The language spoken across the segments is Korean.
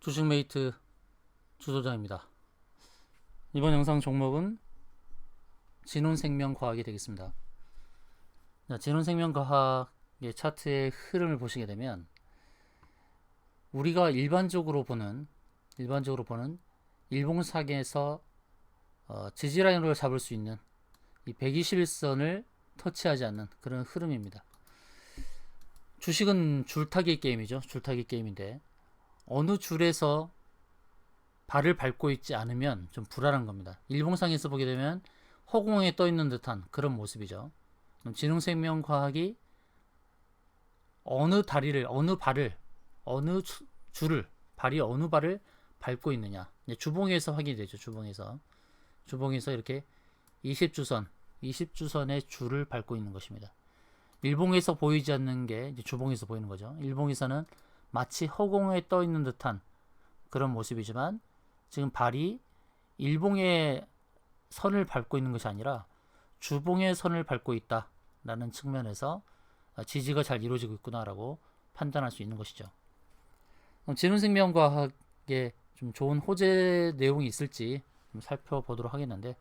주식메이트 주소장입니다. 이번 영상 종목은 진혼생명과학이 되겠습니다. 진혼생명과학의 차트의 흐름을 보시게 되면 우리가 일반적으로 보는 일봉상에서 지지라인으로 잡을 수 있는 이 121선을 터치하지 않는 그런 흐름입니다. 주식은 줄타기 게임이죠. 줄타기 게임인데 어느 줄에서 발을 밟고 있지 않으면 좀 불안한 겁니다. 일봉상에서 보게 되면 허공에 떠 있는 듯한 그런 모습이죠. 그럼 진흥생명과학이 어느 다리를, 어느 발을, 어느 줄을, 발이 어느 발을 밟고 있느냐. 주봉에서 확인이 되죠. 주봉에서 이렇게 20주선의 줄을 밟고 있는 것입니다. 일봉에서 보이지 않는 게 이제 주봉에서 보이는 거죠. 일봉에서는 마치 허공에 떠 있는 듯한 그런 모습이지만 지금 발이 일봉의 선을 밟고 있는 것이 아니라 주봉의 선을 밟고 있다라는 측면에서 지지가 잘 이루어지고 있구나라고 판단할 수 있는 것이죠. 진흥생명과학에 좀 좋은 호재 내용이 있을지 좀 살펴보도록 하겠는데,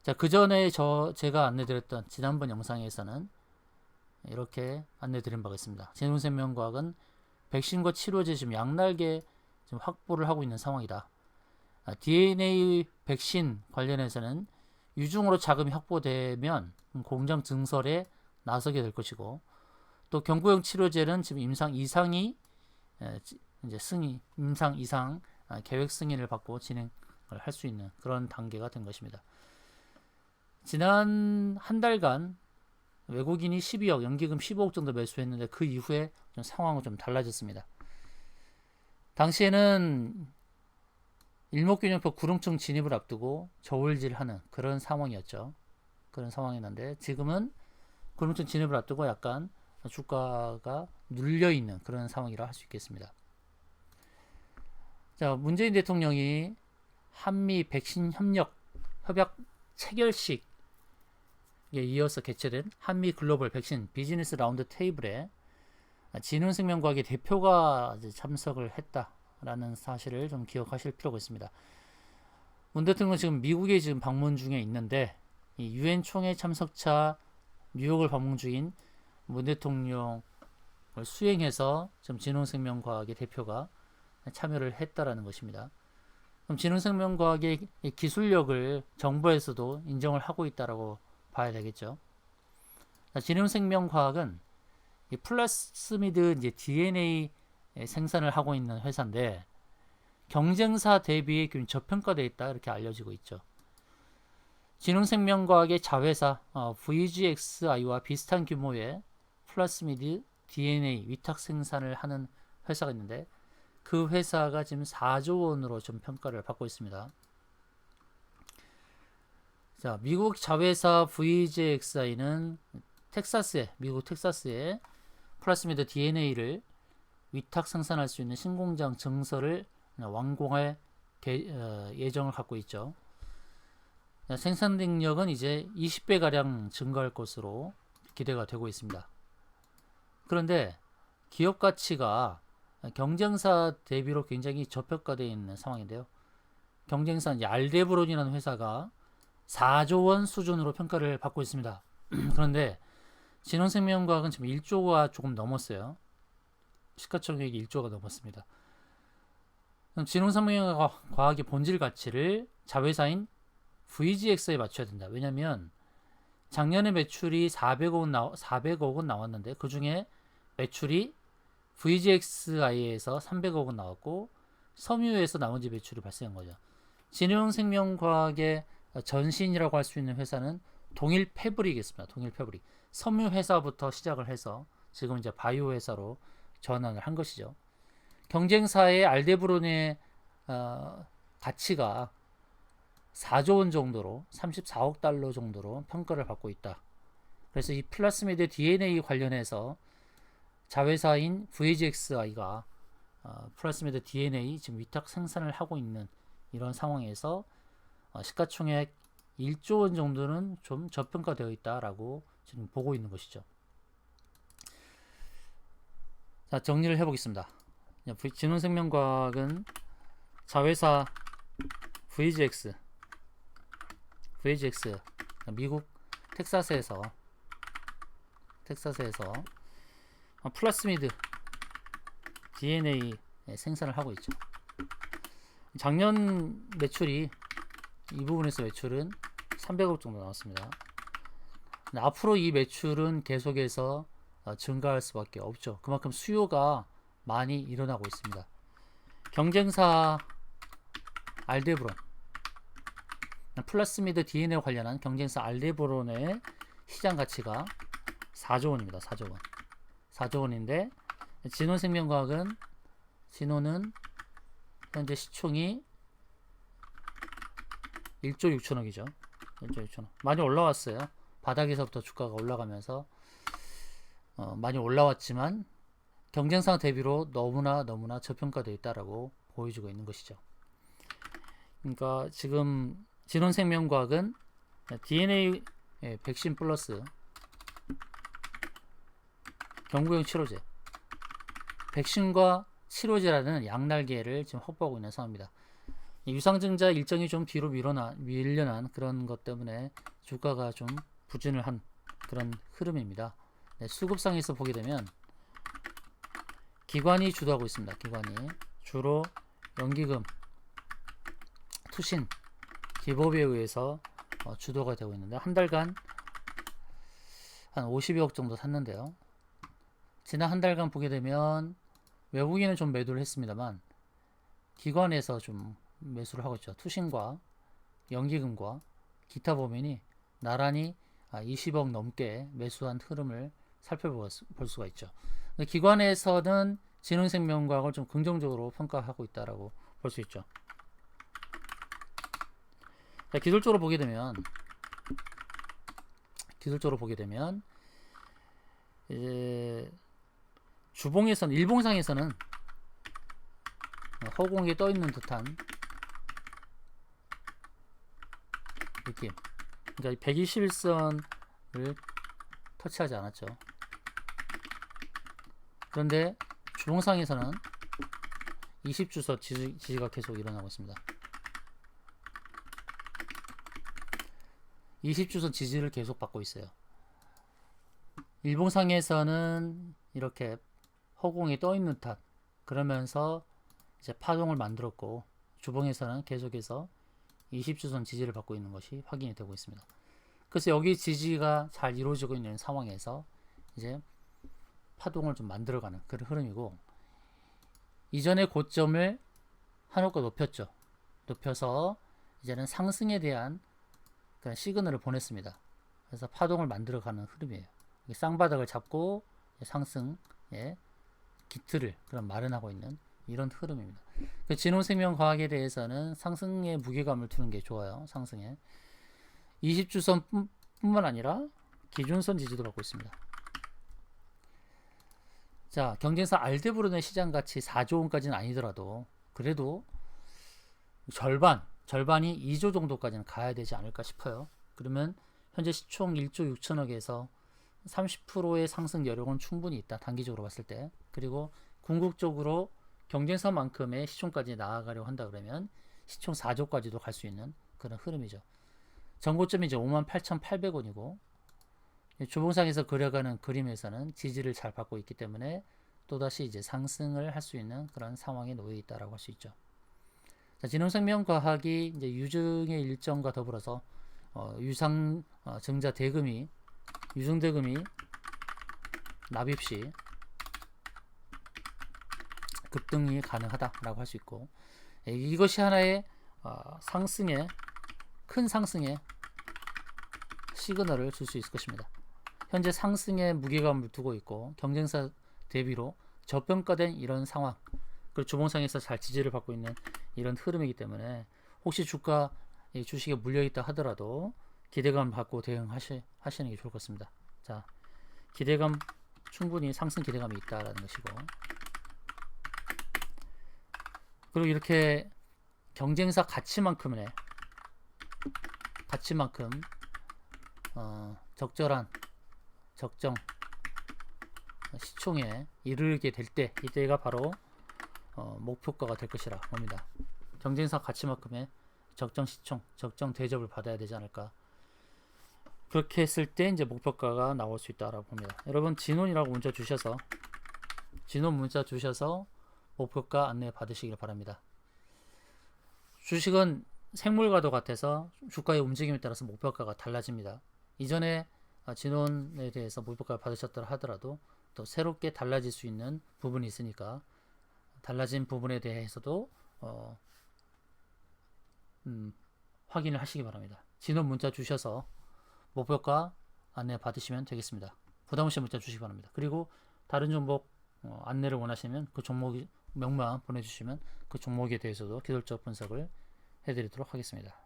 자, 그 전에 제가 안내드렸던 지난번 영상에서는 이렇게 안내드린 바가 있습니다. 진흥생명과학은 백신과 치료제 지금 양날개 지금 확보를 하고 있는 상황이다. DNA 백신 관련해서는 유중으로 자금이 확보되면 공장 증설에 나서게 될 것이고, 또 경구용 치료제는 지금 임상 이상 계획 승인을 받고 진행을 할 수 있는 그런 단계가 된 것입니다. 지난 한 달간 외국인이 12억, 연기금 15억 정도 매수했는데 그 이후에 좀 상황은 좀 달라졌습니다. 당시에는 일목균형표 구름층 진입을 앞두고 저울질하는 그런 상황이었죠. 그런 상황이었는데 지금은 구름층 진입을 앞두고 약간 주가가 눌려있는 그런 상황이라 할 수 있겠습니다. 자, 문재인 대통령이 한미 백신 협약 체결식에 이어서 개최된 한미 글로벌 백신 비즈니스 라운드 테이블에 진흥생명과학의 대표가 참석을 했다라는 사실을 좀 기억하실 필요가 있습니다. 문 대통령은 지금 미국에 지금 방문 중에 있는데 이 유엔 총회 참석차 뉴욕을 방문 중인 문 대통령을 수행해서 지금 진흥생명과학의 대표가 참여를 했다라는 것입니다. 그럼 진흥생명과학의 기술력을 정부에서도 인정을 하고 있다라고 봐야 되겠죠. 진흥생명과학은 이 플라스미드 이제 DNA 생산을 하고 있는 회사인데 경쟁사 대비에 저평가되어 있다 이렇게 알려지고 있죠. 진흥생명과학의 자회사 VGXI와 비슷한 규모의 플라스미드 DNA 위탁 생산을 하는 회사가 있는데 그 회사가 지금 4조 원으로 좀 평가를 받고 있습니다. 자, 미국 자회사 VGXI는 미국 텍사스에 플라스미드 DNA를 위탁 생산할 수 있는 신공장 증설을 완공할 예정을 갖고 있죠. 생산 능력은 이제 20배 가량 증가할 것으로 기대가 되고 있습니다. 그런데 기업 가치가 경쟁사 대비로 굉장히 저평가되어 있는 상황인데요. 경쟁사 알데브론이라는 회사가 4조 원 수준으로 평가를 받고 있습니다. 그런데 진흥생명과학은 지금 1조가 조금 넘었어요. 시가총액이 1조가 넘었습니다. 진흥생명과학의 본질 가치를 자회사인 VGX에 맞춰야 된다. 왜냐하면 작년에 매출이 400억 원 나왔는데 그 중에 매출이 VGXI에서 300억 원 나왔고 섬유에서 나머지 매출이 발생한 거죠. 진흥생명과학의 전신이라고 할 수 있는 회사는 동일패브릭이겠습니다. 동일패브릭. 섬유 회사부터 시작을 해서 지금 이제 바이오 회사로 전환을 한 것이죠. 경쟁사의 알데브론의 가치가 4조 원 정도로 34억 달러 정도로 평가를 받고 있다. 그래서 이 플라스미드 DNA 관련해서 자회사인 VGXI가 플라스미드 DNA 지금 위탁 생산을 하고 있는 이런 상황에서 시가총액 1조 원 정도는 좀 저평가되어 있다라고 지금 보고 있는 것이죠. 자, 정리를 해보겠습니다. 진원생명과학은 자회사 VGX 미국 텍사스에서 플라스미드 DNA 생산을 하고 있죠. 작년 매출이 이 부분에서 매출은 300억 정도 나왔습니다. 앞으로 이 매출은 계속해서 증가할 수밖에 없죠. 그만큼 수요가 많이 일어나고 있습니다. 경쟁사 알데브론, 플라스미드 DNA 관련한 경쟁사 알데브론의 시장 가치가 4조 원입니다. 4조 원인데 진원생명과학은 현재 시총이 1조 6천억이죠. 1조 6천억. 많이 올라왔어요. 바닥에서부터 주가가 올라가면서 많이 올라왔지만 경쟁사 대비로 너무나 저평가되어 있다라고 보여주고 있는 것이죠. 그러니까 지금 진원생명과학은 DNA 백신 플러스 경구용 치료제, 백신과 치료제라는 양날개를 지금 확보하고 있는 상황입니다. 유상증자 일정이 좀 뒤로 밀려난 그런 것 때문에 주가가 좀 부진을 한 그런 흐름입니다. 수급상에서 보게 되면 기관이 주도하고 있습니다. 기관이 주로 연기금, 투신, 기법에 의해서 주도가 되고 있는데 한 달간 한 50여억 정도 샀는데요. 지난 한 달간 보게 되면 외국인은 좀 매도를 했습니다만 기관에서 좀 매수를 하고 있죠. 투신과 연기금과 기타 범인이 나란히 20억 넘게 매수한 흐름을 살펴볼 수가 있죠. 기관에서는 진흥생명과학을 좀 긍정적으로 평가하고 있다라고 볼 수 있죠. 자, 기술적으로 보게 되면 주봉에서는 일봉상에서는 허공에 떠 있는 듯한 느낌. 그러니까 121선을 터치하지 않았죠. 그런데 주봉상에서는 20주선 지지가 계속 일어나고 있습니다. 20주선 지지를 계속 받고 있어요. 일봉상에서는 이렇게 허공이 떠 있는 듯한 그러면서 이제 파동을 만들었고 주봉에서는 계속해서 20주선 지지를 받고 있는 것이 확인이 되고 있습니다. 그래서 여기 지지가 잘 이루어지고 있는 상황에서 이제 파동을 좀 만들어가는 그런 흐름이고 이전의 고점을 한호가 높여서 이제는 상승에 대한 그런 시그널을 보냈습니다. 그래서 파동을 만들어가는 흐름이에요. 쌍바닥을 잡고 상승의 기틀을 그런 마련하고 있는 이런 흐름입니다. 그 진홍생명과학에 대해서는 상승의 무게감을 두는 게 좋아요. 상승에 20주선 뿐만 아니라 기준선 지지도 받고 있습니다. 자, 경쟁사 알데브론의 시장 가치 4조 원까지는 아니더라도 그래도 절반이 2조 정도까지는 가야 되지 않을까 싶어요. 그러면 현재 시총 1조 6천억에서 30%의 상승 여력은 충분히 있다. 단기적으로 봤을 때. 그리고 궁극적으로 경쟁사만큼의 시총까지 나아가려고 한다 그러면 시총 4조까지도 갈 수 있는 그런 흐름이죠. 전고점이 이제 58,800원이고 주봉상에서 그려가는 그림에서는 지지를 잘 받고 있기 때문에 또다시 이제 상승을 할 수 있는 그런 상황에 놓여 있다라고 할 수 있죠. 자, 진흥생명과학이 이제 유증의 일정과 더불어서 유상증자 대금이 유증대금이 납입 시 급등이 가능하다라고 할 수 있고 이것이 하나의 큰 상승의 시그널을 줄 수 있을 것입니다. 현재 상승에 무게감을 두고 있고 경쟁사 대비로 저평가된 이런 상황 그리고 주봉상에서 잘 지지를 받고 있는 이런 흐름이기 때문에 혹시 주식에 물려있다 하더라도 기대감 갖고 대응하시는 게 좋을 것 같습니다. 자, 기대감 충분히 상승 기대감이 있다라는 것이고 그리고 이렇게 경쟁사 가치만큼 적정 시총에 이르게 될 때 이때가 바로 목표가가 될 것이라 봅니다. 경쟁사 가치만큼의 적정 시총, 적정 대접을 받아야 되지 않을까. 그렇게 했을 때 이제 목표가가 나올 수 있다라고 봅니다. 여러분 진원이라고 문자 주셔서 목표가 안내 받으시길 바랍니다. 주식은 생물과도 같아서 주가의 움직임에 따라서 목표가가 달라집니다. 이전에 진원에 대해서 목표가를 받으셨다 하더라도 또 새롭게 달라질 수 있는 부분이 있으니까 달라진 부분에 대해서도 확인을 하시기 바랍니다. 진원 문자 주셔서 목표가 안내 받으시면 되겠습니다. 부담없이 문자 주시기 바랍니다. 그리고 다른 종목 안내를 원하시면 그 종목 명만 보내주시면 그 종목에 대해서도 기술적 분석을 해드리도록 하겠습니다.